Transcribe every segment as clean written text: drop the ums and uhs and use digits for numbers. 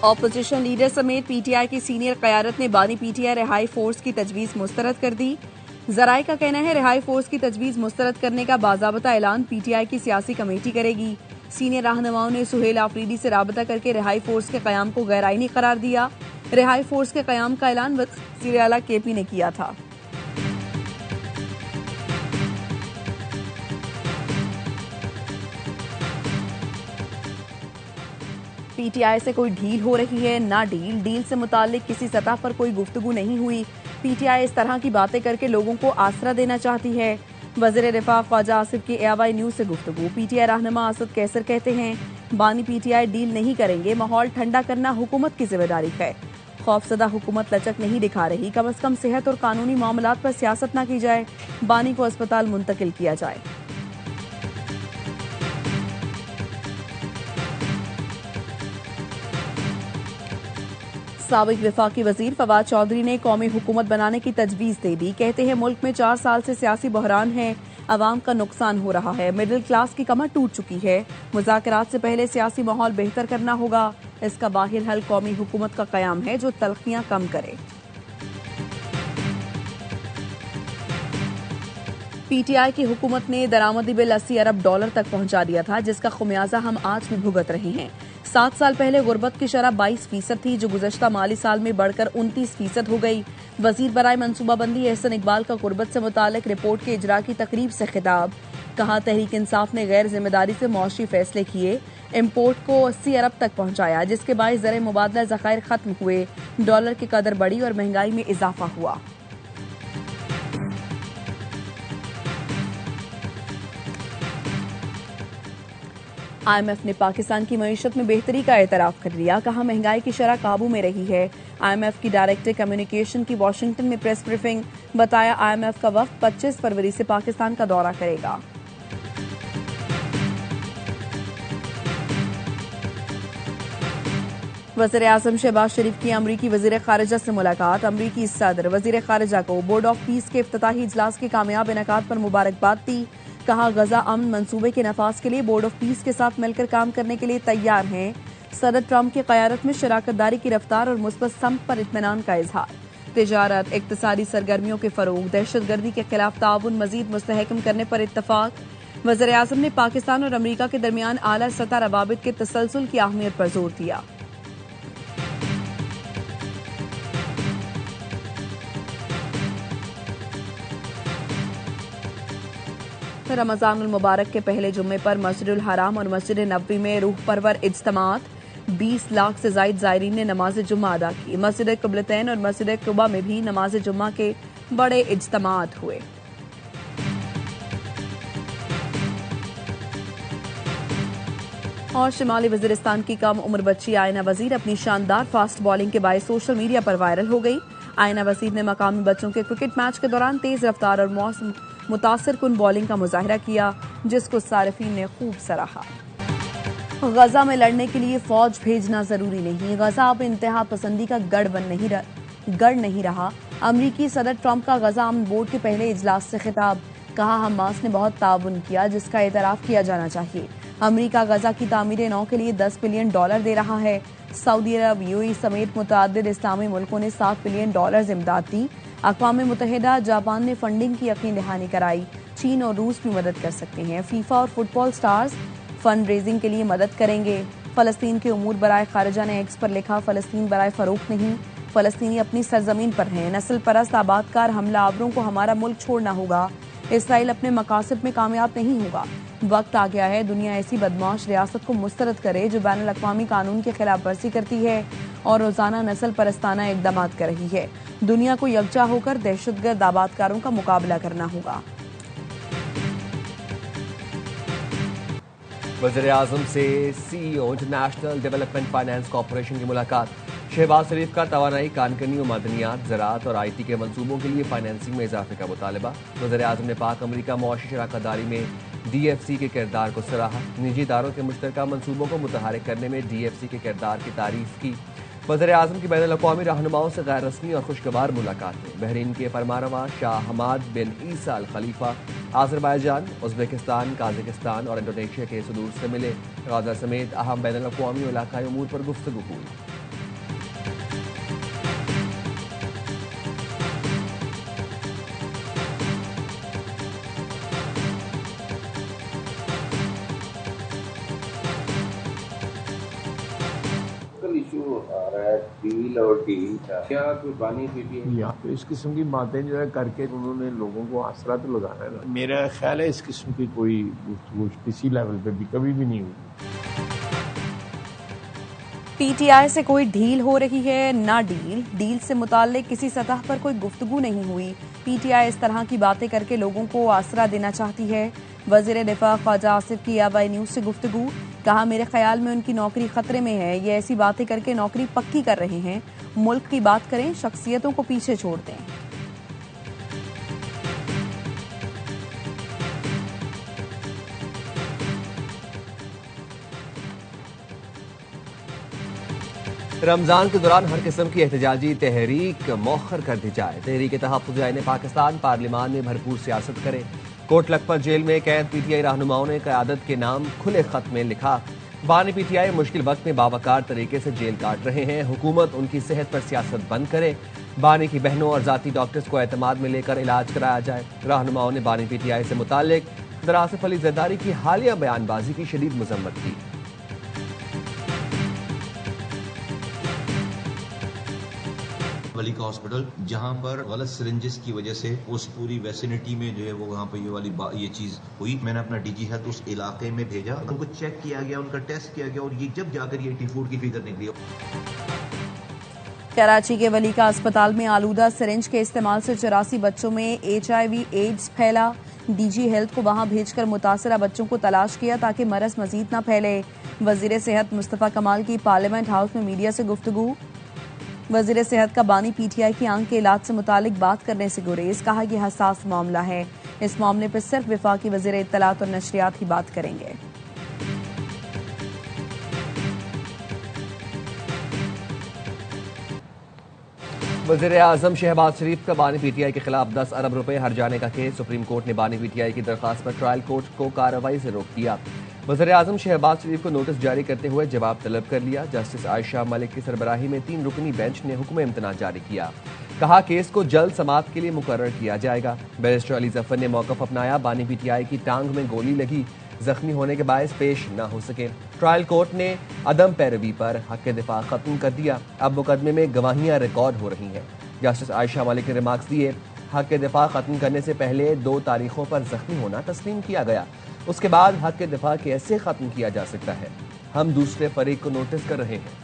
Opposition leader समेत PTI की senior क़यादत ने बानी पीटीआई रिहाई फोर्स की तजवीज़ मुस्तरद कर दी। जराए का कहना है रिहाई फोर्स की तजवीज़ मुस्तरद करने का बाज़ाबता ऐलान पीटीआई की सियासी कमेटी करेगी। सीनियर रहनुमाओं ने सुहेल आफरीदी से राबता करके रिहाई फोर्स के क़याम को गैर आईनी करार दिया। रिहाई फोर्स के क़याम का ऐलान वज़ीर आला केपी ने किया था। पीटीआई से कोई ढील हो रही है, ना डील से मुतालिक किसी सतह पर कोई गुफ्तगू नहीं हुई। पीटीआई इस तरह की बातें करके लोगों को आसरा देना चाहती है। वज़ीर दिफा ख्वाजा आसिफ की AY न्यूज़ से गुफ्तगू। पीटीआई रहनुमा असद कैसर कहते हैं, बानी पीटीआई डील नहीं करेंगे, माहौल ठंडा करना हुकूमत की जिम्मेदारी है। खौफजदा हुकूमत लचक नहीं दिखा रही, कम अज कम सेहत और कानूनी मामलात पर सियासत न की जाए, बानी को अस्पताल मुंतकिल किया जाए। साबिक वफाकी वजीर फवाद चौधरी ने कौमी हुकूमत बनाने की तजवीज़ दे दी। कहते हैं मुल्क में 4 साल से सियासी बहरान है, अवाम का नुकसान हो रहा है, मिडिल क्लास की कमर टूट चुकी है। मुज़ाकरात से पहले सियासी माहौल बेहतर करना होगा। इसका वाहिद हल कौमी हुकूमत का क़याम है जो तलखियां कम करे। पीटीआई की हुकूमत ने दरामदी बिल $80 अरब तक पहुंचा दिया था, जिसका खुमियाजा हम आज भी भुगत रहे हैं। 7 साल पहले गुर्बत की शरह 22% थी, जो गुज़श्ता माली साल में बढ़कर 29% हो गई। वजीर बराए मनसूबाबंदी एहसन इकबाल का गुर्बत से मुतालिक रिपोर्ट के इजरा की तकरीब से खिताब। कहा, तहरीक इंसाफ ने गैर जिम्मेदारी से मौशी फैसले किए, इम्पोर्ट को 80 अरब तक पहुंचाया, जिसके बायस ज़र मुबादला ज़खायर खत्म हुए, डॉलर की कदर बढ़ी और महंगाई में इजाफा हुआ। IMF ने पाकिस्तान की मईशत में बेहतरी का एतराफ़ कर लिया। कहा, महंगाई की शरह काबू में रही है। IMF की डायरेक्टर कम्युनिकेशन की वाशिंगटन में प्रेस ब्रीफिंग। बताया, IMF का वफ्द 25 फरवरी से पाकिस्तान का दौरा करेगा। वज़ीर आज़म शहबाज शरीफ की अमरीकी वज़ीर ख़ारिजा से मुलाकात। अमरीकी सदर वज़ीर ख़ारिजा को बोर्ड ऑफ पीस के इफ्तिताही इजलास के कामयाब इनेकाद पर मुबारकबाद दी। कहा, गजा अमन मंसूबे के नफाज के लिए बोर्ड ऑफ पीस के साथ मिलकर काम करने के लिए तैयार हैं। सदर ट्रंप की क़यादत में शराकतदारी की रफ्तार और मुस्बत समत पर इत्मीनान का इजहार। तिजारत, इक़्तिसादी सरगर्मियों के फ़रोग़, दहशतगर्दी के खिलाफ ताउन मज़ीद मुस्तहकम करने पर इत्तफ़ाक़। वज़ीर आज़म ने पाकिस्तान और अमरीका के दरमियान आला सतह रवाबित के तसलसल की अहमियत पर जोर दिया। रमज़ानुल मुबारक के पहले जुम्मे पर मस्जिदुल हराम और मस्जिद नबवी में रूह परवर इज्तिमात। 20 लाख से ज़ायद ज़ायरीन ने नमाज जुम्मा अदा की। मस्जिद क़िबलतैन और मस्जिद कुबा में भी नमाज जुम्मा के बड़े इज्तिमात हुए। और शिमाली वज़ीरिस्तान की कम उम्र बच्ची आयना वज़ीर अपनी शानदार फास्ट बॉलिंग के बायस सोशल मीडिया पर वायरल हो गई। आयना वज़ीर ने मकामी बच्चों के क्रिकेट मैच के दौरान तेज रफ्तार और मौसम मुतासिर कुन बॉलिंग का मुजाहिरा किया, जिसको सारिफीन ने खूब सराहा। गजा में लड़ने के लिए फौज भेजना जरूरी नहीं, गजा अब इंतहा पसंदी का गढ़ नहीं रहा। अमरीकी सदर ट्रंप का गजा अमन बोर्ड के पहले इजलास से खिताब। कहा, हमास ने बहुत ताउन किया, जिसका एतराफ किया जाना चाहिए। अमरीका गजा की तामीर नौ के लिए $10 बिलियन दे रहा है। सऊदी अरब, UAE समेत मुतअद्दिद इस्लामी मुल्कों ने $7 बिलियन इमदाद दी। अक़वाम मुत्तहिदा, जापान ने फंडिंग की यकीन दहानी कराई। चीन और रूस भी मदद कर सकते हैं। फीफा और फुटबॉल स्टार्स फंड रेजिंग के लिए मदद करेंगे। फ़लस्तीन के उमूर बराए ख़ारिजा ने एक्स पर लिखा, फ़लस्तीन बराए फ़रोख्त नहीं, फ़लस्तीनी अपनी सरजमीन पर हैं। नस्ल परस्त आबादकार हमला आवरों को हमारा मुल्क छोड़ना होगा। इसराइल अपने मकासद में कामयाब नहीं होगा। वक्त आ गया है दुनिया ऐसी बदमाश रियासत को मुस्तरद करे जो बैनुल अक़वामी कानून की खिलाफ वर्जी करती है और रोजाना नस्ल परस्ताना इक़दाम कर रही है। दुनिया को यकजा होकर दहशतगर्द आबादकारों का मुकाबला करना होगा। वज़ीर आज़म से CEO international development finance corporation की मुलाकात। शहबाज शरीफ का तवानाई, कानकनी और मादनियात, ज़राअत और IT के मंसूबों के लिए फाइनेंसिंग में इजाफे का मुतालबा। वज़ीर आज़म ने पाक अमरीका मुआशी शराकतदारी में DFC के किरदार को सराहा। निजी इदारों के मुश्तरका मंसूबों को मुतहरिक करने में DFC के किरदार की तारीफ की। वज़ीर आज़म की बैनुल अक़वामी रहनुमाओं से गैर रस्मी और खुशगवार मुलाकातें। बहरीन के फरमानरवा शाह हमाद बिन ईसा अल खलीफा आज़रबाईजान, उज़्बेकिस्तान, काज़ाकिस्तान और इंडोनेशिया के सदूर से मिले। गाज़ा समेत अहम बैनुल अक़वामी और इलाक़ाई उमूर पर गुफ्तगू हुई। डील और डील था क्या कोई बानी पीटीआई? यहाँ पे इस किस्म की बातें जो है करके उन्होंने लोगों को आसरा तो लगाना है ना। मेरा ख्याल है इस किस्म की कोई गुफ्तगू किसी लेवल पे भी कभी भी नहीं हुई। पीटीआई से कोई ढील हो रही है ना डील से मुताल्लिक किसी सतह पर कोई गुफ्तगू नहीं हुई। पीटीआई इस तरह की बातें करके लोगों को आसरा देना चाहती है। वजीर दिफा ख्वाजा आसिफ की आवाई न्यूज से गुफ्तगू, कहा मेरे ख्याल में उनकी नौकरी खतरे में है। ये ऐसी बातें करके नौकरी पक्की कर रहे हैं। मुल्क की बात करें, शख्सियतों को पीछे छोड़ दें। रमजान के दौरान हर किस्म की एहतजाजी तहरीक मौखर कर दी जाए। तहरीक तहफ़्फ़ुज़ आईन पाकिस्तान पार्लियामान में भरपूर सियासत करे। कोट लखपत जेल में कैद पीटीआई रहनुमाओं ने क़यादत के नाम खुले खत में लिखा। बानी पीटीआई मुश्किल वक्त में बावकार तरीके से जेल काट रहे हैं। हुकूमत उनकी सेहत पर सियासत बंद करे। बानी की बहनों और जाती डॉक्टर्स को एतमाद में लेकर इलाज कराया जाए। रहनुमाओं ने बानी पीटीआई से मुताल्लिक सदर आसिफ अली जरदारी की हालिया बयानबाजी की शदीद मजम्मत की। वली का हॉस्पिटल जहां पर गलत सिरिंजेस की वजह से उस पूरी वेसिनिटी में जो है वो वहां पर ये चीज हुई। मैंने अपना डीजी हेल्थ उस इलाके में भेजा, उनको चेक किया गया, उनका टेस्ट किया गया और ये जब जाकर ये टाइफाइड की फिगर निकली। कराची के वली का अस्पताल में आलूदा सिरिंज के इस्तेमाल से 84 बच्चों में HIV एड्स फैला। डीजी हेल्थ को वहां भेजकर मुतासरा बच्चों को तलाश किया ताकि मरज मजीद न फैले। वजीर सेहत मुस्तफा कमाल की पार्लियामेंट हाउस में मीडिया से गुफ्तगू। वजीर सेहत का बानी पीटीआई की आंख के इलाज से मुतालिक बात करने से गुरेज, कहा यह हसास मामला है। इस मामले पर सिर्फ विफाकी वजीर इत्तलात और नशरियात ही बात करेंगे। वज़ीर आज़म शहबाज शरीफ का बानी पीटीआई के खिलाफ 10 अरब रुपए हर जाने का केस। सुप्रीम कोर्ट ने बानी पीटीआई की दरखास्त पर ट्रायल कोर्ट को कार्रवाई से रोक दिया। वज़ीर आज़म शहबाज शरीफ को नोटिस जारी करते हुए जवाब तलब कर लिया। जस्टिस आयशा मलिक की सरबराही में 3 रुकनी बेंच ने हुक्म इम्तना जारी किया। कहा केस को जल्द समाप्त के लिए मुकर्रर किया जाएगा। बैरिस्टर अली जफर ने मौक़िफ़ अपनाया। बानी पीटीआई की टांग में गोली लगी, जख्मी होने के बायस पेश न हो सके। ट्रायल कोर्ट ने अदम पैरवी पर हक दिफा खत्म कर दिया। अब मुकदमे में गवाहियां रिकॉर्ड हो रही हैं। जस्टिस आयशा मलिक ने रिमार्क्स दिए, हक दिफा खत्म करने से पहले 2 तारीखों पर जख्मी होना तस्लीम किया गया। उसके बाद हक दिफा कैसे खत्म किया जा सकता है? हम दूसरे फरीक को नोटिस कर रहे हैं।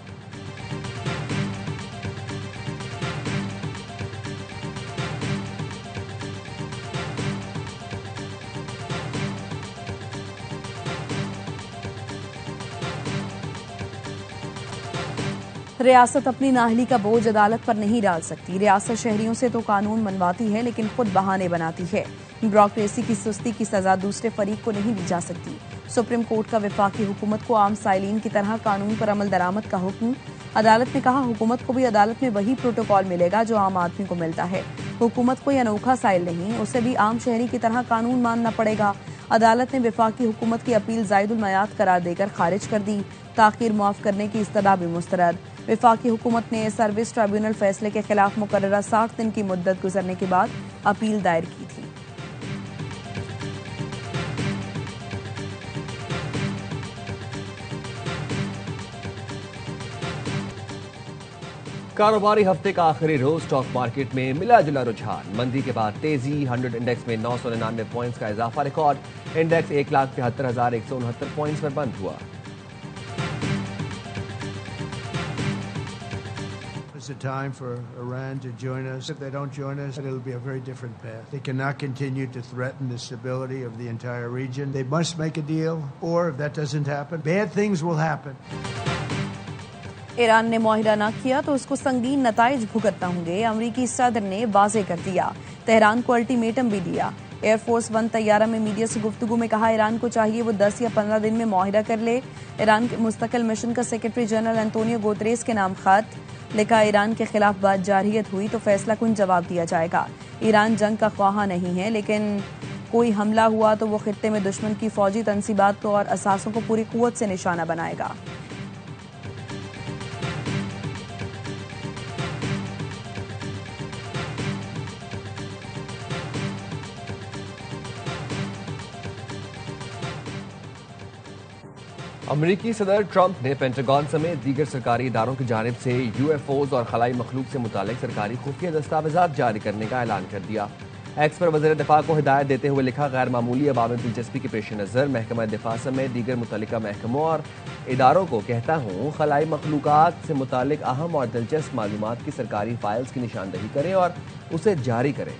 रियासत अपनी नाहली का बोझ अदालत पर नहीं डाल सकती। रियासत शहरियों से तो कानून मनवाती है लेकिन खुद बहाने बनाती है। ब्यूरोक्रेसी की सुस्ती की सजा दूसरे फरीक को नहीं दी जा सकती। सुप्रीम कोर्ट का वफाकी हुकूमत को आम साइलिन की तरह कानून पर अमल दरामद का हुक्म। अदालत ने कहा हुकूमत को भी अदालत में वही प्रोटोकॉल मिलेगा जो आम आदमी को मिलता है। हुकूमत कोई अनोखा साइल नहीं, उसे भी आम शहरी की तरह कानून मानना पड़ेगा। अदालत ने वफाकी हुकूमत की अपील जायदुल मयाद करार देकर खारिज कर दी। ताखीर मुआफ करने की इस्तदा भी मुस्तरद। वफाकी हुकूमत ने सर्विस ट्रिब्यूनल फैसले के खिलाफ मुकर्ररा 60 दिन की मुद्दत गुजरने के बाद अपील दायर की थी। कारोबारी हफ्ते का आखिरी रोज स्टॉक मार्केट में मिला जुला रुझान। मंदी के बाद तेजी। 100 इंडेक्स में 999 पॉइंट्स का इजाफा रिकॉर्ड। इंडेक्स 1,73,169 पॉइंट्स पर बंद हुआ। It's a time for Iran to join us. If they don't join us, it'll be a very different path. They cannot continue to threaten the stability of the entire region. They must make a deal, or if that doesn't happen, bad things will happen. Iran ने मुआहिदा न किया तो उसको संगीन नताइज भुगतना होंगे, अमरीकी सदर ने वाजे कर दिया। तेहरान को अल्टीमेटम भी दिया। एयरफोर्स 1 तैयारा में मीडिया से गुफ्तगू में कहा ईरान को चाहिए वो 10 या 15 दिन में मुआहिदा कर ले। ईरान के मुस्तकिल मिशन का सेक्रेटरी जनरल एंटोनियो गुतेरेस के नाम खत लिखा। ईरान के खिलाफ बात जारहियत हुई तो फैसला कुन जवाब दिया जाएगा। ईरान जंग का ख्वाहा नहीं है, लेकिन कोई हमला हुआ तो वो खित्ते में दुश्मन की फौजी तनसीबात को और असासों को पूरी कुव्वत से निशाना बनाएगा। अमेरिकी सदर ट्रंप ने पेंटागन समेत दीगर सरकारी इदारों की जानिब से यूएफओज और खलाई मखलूक से मुतालिक सरकारी खुफिया दस्तावेजात जारी करने का ऐलान कर दिया। एक्स पर वज़ीर दिफा को हिदायत देते हुए लिखा, गैर मामूली अवामी दिलचस्पी के पेश नज़र महकमा दिफा समेत दीगर मुतल्लिका महकमों और इदारों को कहता हूँ, खलाई मखलूकात से मुतालिक अहम और दिलचस्प मालूमात की सरकारी फाइल्स की निशानदही करें और उसे जारी करें।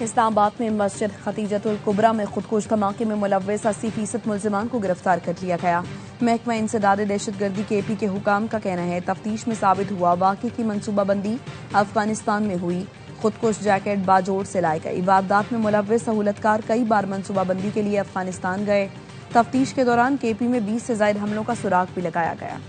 इस्लामाबाद में मस्जिद खतीजतुल कुबरा में खुदकुश धमाके में मुलव्वस 80% मुल्जिमान को गिरफ्तार कर लिया गया। महकमा इंसदाद दहशतगर्दी KP के हुकाम का कहना है, तफ्तीश में साबित हुआ वाक़े की मनसूबाबंदी अफगानिस्तान में हुई। खुदकुश जैकेट बाजोड़ से लाई गई। वारदात में मुलव्वस सहूलतकार कई बार मनसूबाबंदी के लिए अफगानिस्तान गए। तफ्तीश के दौरान KP में 20 से ज़ायद हमलों का सुराग भी लगाया गया।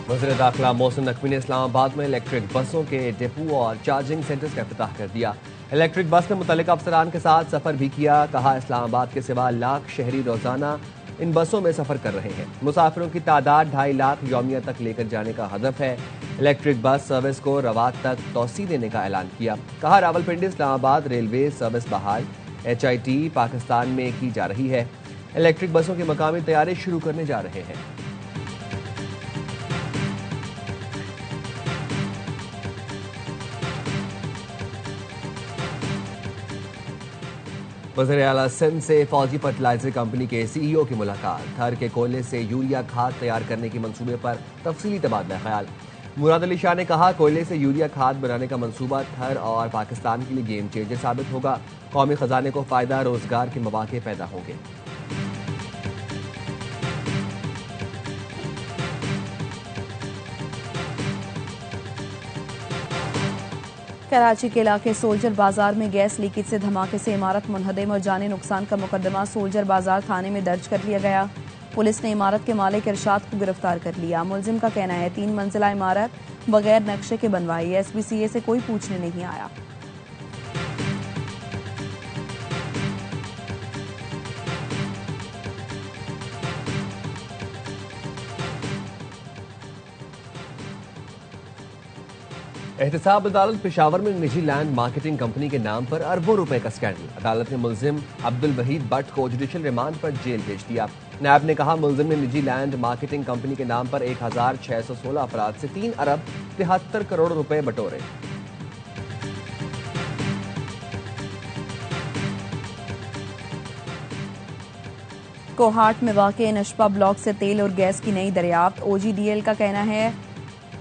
वज़ीर दाखिला मोहसिन नकवी ने इस्लामाबाद में इलेक्ट्रिक बसों के डिपो और चार्जिंग सेंटर्स का इफ्तिताह कर दिया। इलेक्ट्रिक बस में मुतल्लिका अफसरान के साथ सफर भी किया। कहा, इस्लामाबाद के सिवा लाख शहरी रोजाना इन बसों में सफर कर रहे हैं। मुसाफिरों की तादाद 2.5 लाख यौमिया तक लेकर जाने का हदफ है। इलेक्ट्रिक बस सर्विस को रवात तक तोसी देने का ऐलान किया। कहा, रावलपिंडी इस्लामाबाद रेलवे सर्विस बहाल HIT पाकिस्तान में की जा रही है। इलेक्ट्रिक बसों की मकामी तैयारी शुरू करने जा रहे हैं। वज़ीर आला सिंध से फौजी फर्टिलाइजर कंपनी के CEO की मुलाकात। थर के कोयले से यूरिया खाद तैयार करने के मंसूबे पर तफसीली तबादला ख्याल। मुराद अली शाह ने कहा, कोयले से यूरिया खाद बनाने का मंसूबा थर और पाकिस्तान के लिए गेम चेंजर साबित होगा। कौमी खजाने को फायदा, रोजगार के मौके पैदा होंगे। कराची के इलाके सोल्जर बाजार में गैस लीकेज से धमाके से इमारत मुनहदम और जानी नुकसान का मुकदमा सोल्जर बाजार थाने में दर्ज कर लिया गया। पुलिस ने इमारत के मालिक इरशाद को गिरफ्तार कर लिया। मुलजिम का कहना है, 3 मंजिला इमारत बगैर नक्शे के बनवाई। SPCA से कोई पूछने नहीं आया। एहतसाब अदालत पेशावर में निजी लैंड मार्केटिंग कंपनी के नाम पर अरबों रुपए का स्कैंडल। अदालत ने मुलजिम अब्दुल वहीद भट्ट को जुडिशल रिमांड पर जेल भेज दिया। नायब ने कहा, मुलजिम ने निजी लैंड मार्केटिंग कंपनी के नाम पर 1616 अफराद से 3 अरब 73 करोड़ रुपए बटोरे। कोहाट में वाक़े नशपा ब्लॉक से तेल और गैस की नई दरियाफ्त। OGDL का कहना है,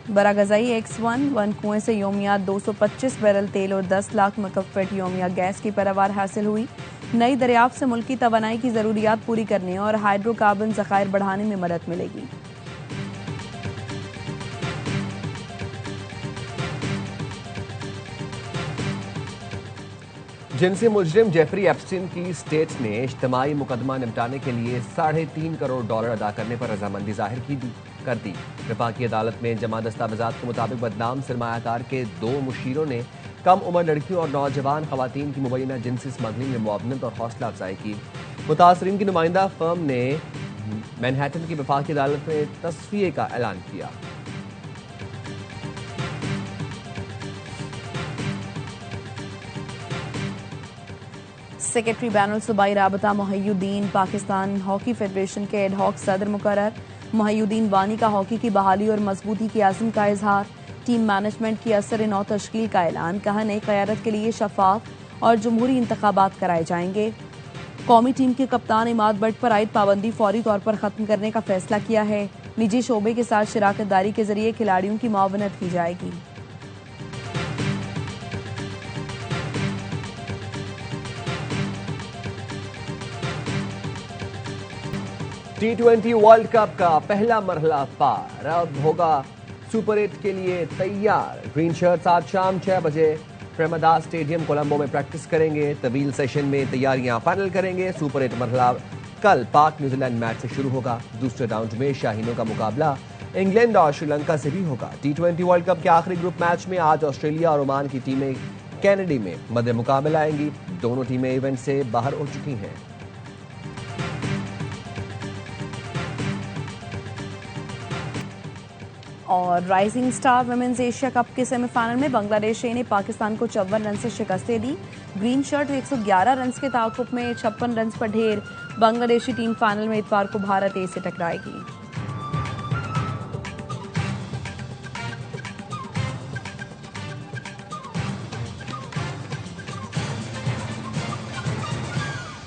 बरागज़ई X1 कुएं से योमिया 225 बैरल तेल और 10 लाख मकफ़ट योमिया गैस की पैदावार हासिल हुई। नई दरियाफ्त से मुल्की तवानाई की ज़रूरियात पूरी करने और हाइड्रोकार्बन ज़खायर बढ़ाने में मदद मिलेगी। जिनसी मुजरिम जेफरी एप्स्टीन की स्टेट ने इज्तिमाई मुकदमा निपटाने के लिए $3.5 करोड़ अदा करने पर रजामंदी जाहिर कर दी। वफाकी अदालत में जमा दस्तावेजात के मुताबिक बदनाम सरमायाकार के 2 मुशीरों ने कम उम्र लड़कियों और नौजवान खवातीन की मुबैना जिनसी स्मगलिंग में मुआवनत और हौसला अफजाई की। मुतासरीन की नुमाइंदा फर्म ने मैनहट्टन की वफाकी अदालत में तस्फिये का ऐलान किया। सेक्रेटरी बैनुल सूबाई राबता मोहिउद्दीन पाकिस्तान हॉकी फेडरेशन के एडहॉक सदर मुकर्रर। मोहिउद्दीन वानी का हॉकी की बहाली और मजबूती की आज़म का इजहार। टीम मैनेजमेंट की असर नौ तश्कील का ऐलान। कहा, नई क़यादत के लिए शफाफ और जमहूरी इंतखाबात कराए जाएंगे। कौमी टीम के कप्तान इमाद बट पर आयद पाबंदी फौरी तौर पर खत्म करने का फैसला किया है। निजी शोबे के साथ शराकत दारी के जरिए खिलाड़ियों की मुआवनत की जाएगी। T20 वर्ल्ड कप का पहला मरहला पार। अब होगा सुपर 8 के लिए तैयार। ग्रीन शर्ट्स आज शाम 6 बजे प्रेमदास स्टेडियम कोलंबो में प्रैक्टिस करेंगे। तवील सेशन में तैयारियां फाइनल करेंगे। सुपर 8 मरहला कल पाक न्यूजीलैंड मैच से शुरू होगा। दूसरे राउंड में शाहीनों का मुकाबला इंग्लैंड और श्रीलंका से भी होगा। T20 वर्ल्ड कप के आखिरी ग्रुप मैच में आज ऑस्ट्रेलिया और ओमान की टीमें कैनेडी में मध्य मुकाबला आएंगी। दोनों टीमें इवेंट से बाहर हो चुकी हैं। और rising star women's Asia cup के सेमीफाइनल में बांग्लादेश ने पाकिस्तान को 54 रन से शिकस्त दी। ग्रीन शर्ट 111 रन के ताकुब में 56 रन पर ढेर। बांग्लादेशी टीम फाइनल में इतवार को भारत ए से टकराएगी।